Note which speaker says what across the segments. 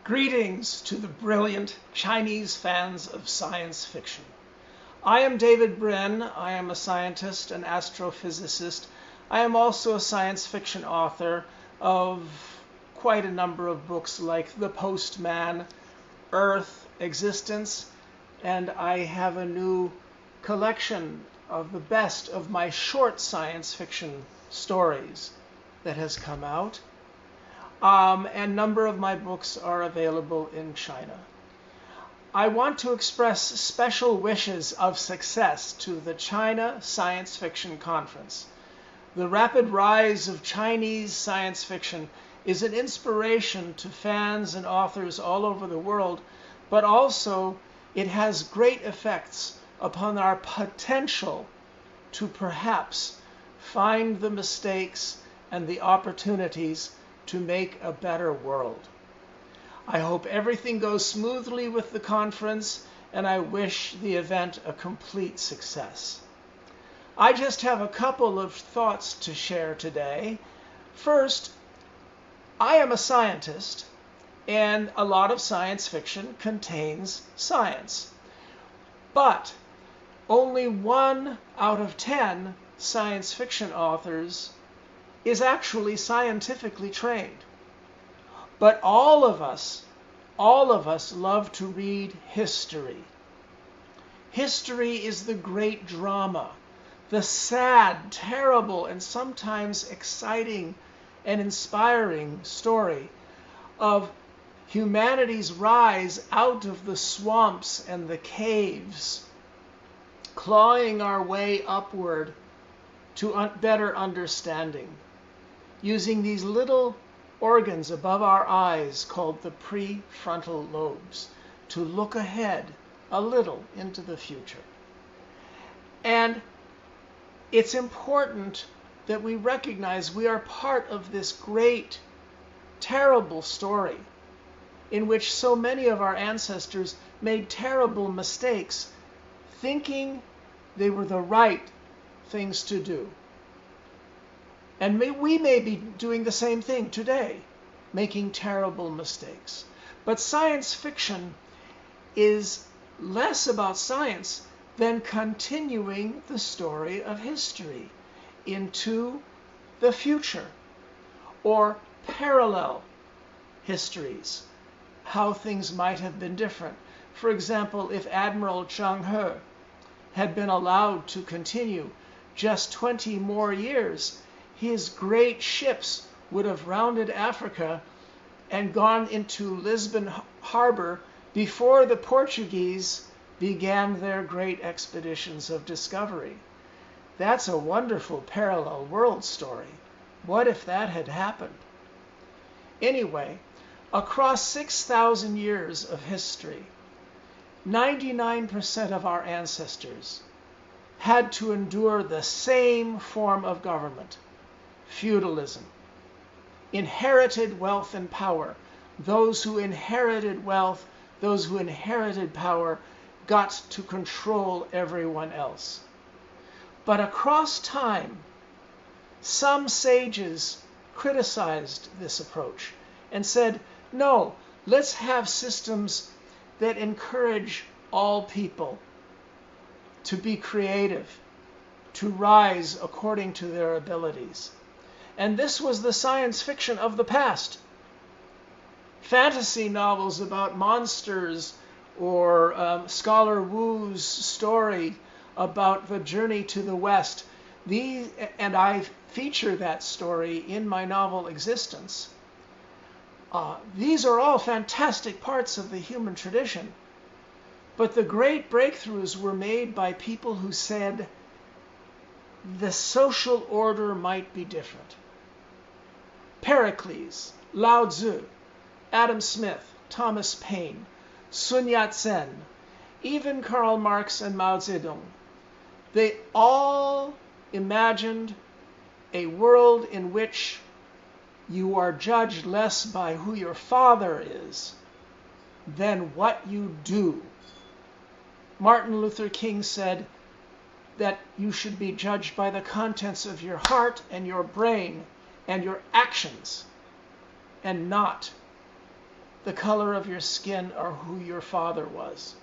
Speaker 1: Greetings to the brilliant Chinese fans of science fiction. I am David Brin. I am a scientist and astrophysicist. I am also a science fiction author of quite a number of books like The Postman, Earth, Existence, and I have a new collection of the best of my short science fiction stories that has come out. And a number of my books are available in China. I want to express special wishes of success to the China Science Fiction Conference. The rapid rise of Chinese science fiction is an inspiration to fans and authors all over the world, but also it has great effects upon our potential to perhaps find the mistakes and the opportunities to make a better world. I hope everything goes smoothly with the conference, and I wish the event a complete success. I just have a couple of thoughts to share today. First, I am a scientist, and a lot of science fiction contains science. But only 1 out of 10 science fiction authors is actually scientifically trained. But all of us love to read history. History is the great drama, the sad, terrible, and sometimes exciting and inspiring story of humanity's rise out of the swamps and the caves, clawing our way upward to better understanding, using these little organs above our eyes called the prefrontal lobes to look ahead a little into the future. And it's important that we recognize we are part of this great, terrible story in which so many of our ancestors made terrible mistakes thinking they were the right things to do. And we may be doing the same thing today, making terrible mistakes. But science fiction is less about science than continuing the story of history into the future, or parallel histories, how things might have been different. For example, if Admiral Zhang He had been allowed to continue just 20 more years, his great ships would have rounded Africa and gone into Lisbon harbor before the Portuguese began their great expeditions of discovery. That's a wonderful parallel world story. What if that had happened? Anyway, across 6,000 years of history, 99% of our ancestors had to endure the same form of government. Feudalism, inherited wealth and power. Those who inherited wealth, those who inherited power, got to control everyone else. But across time, some sages criticized this approach and said, no, let's have systems that encourage all people to be creative, to rise according to their abilities. And this was the science fiction of the past. Fantasy novels about monsters, or Scholar Wu's story about the journey to the West. And I feature that story in my novel Existence. These are all fantastic parts of the human tradition. But the great breakthroughs were made by people who said the social order might be different. Pericles, Lao Tzu, Adam Smith, Thomas Paine, Sun Yat-sen, even Karl Marx and Mao Zedong. They all imagined a world in which you are judged less by who your father is than what you do. Martin Luther King said that you should be judged by the contents of your heart and your brain and your actions, and not the color of your skin, or who your father was.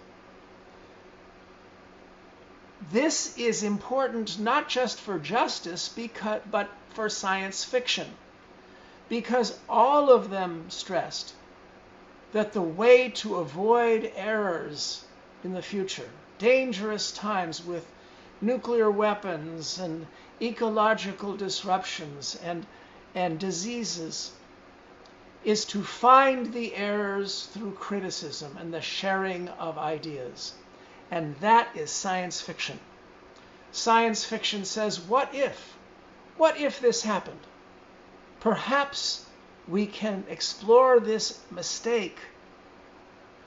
Speaker 1: This is important not just for justice, but for science fiction, because all of them stressed that the way to avoid errors in the future, dangerous times with nuclear weapons and ecological disruptions and diseases, is to find the errors through criticism and the sharing of ideas. And that is science fiction. Science fiction says, what if? What if this happened? Perhaps we can explore this mistake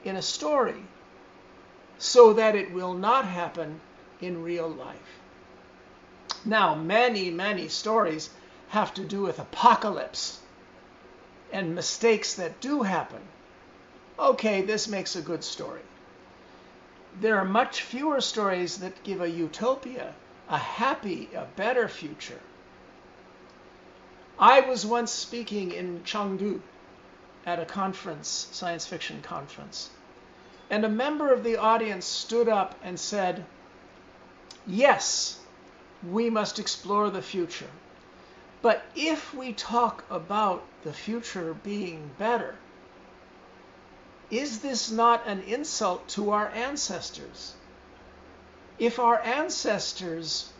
Speaker 1: in a story so that it will not happen in real life. Now, many, many stories have to do with apocalypse and mistakes that do happen. Okay, this makes a good story. There are much fewer stories that give a utopia, a happy, a better future. I was once speaking in Chengdu at a conference, science fiction conference, and a member of the audience stood up and said, yes, we must explore the future. But if we talk about the future being better, is this not an insult to our ancestors? If our ancestors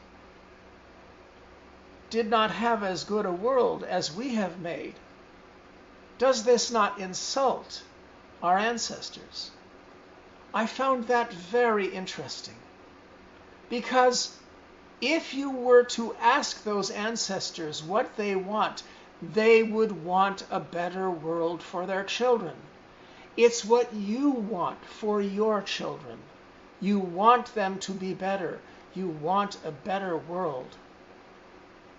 Speaker 1: did not have as good a world as we have made, does this not insult our ancestors? I found that very interesting, because if you were to ask those ancestors what they want, they would want a better world for their children. It's what you want for your children. You want them to be better. You want a better world.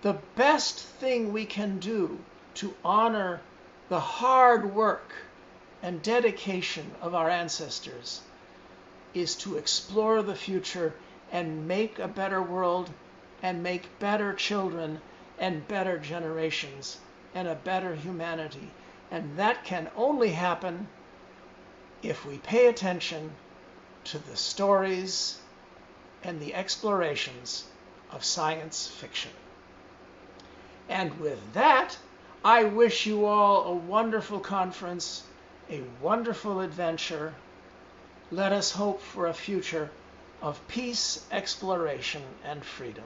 Speaker 1: The best thing we can do to honor the hard work and dedication of our ancestors is to explore the future and make a better world and make better children and better generations and a better humanity. And that can only happen if we pay attention to the stories and the explorations of science fiction. And with that, I wish you all a wonderful conference, a wonderful adventure. Let us hope for a future of peace, exploration, and freedom.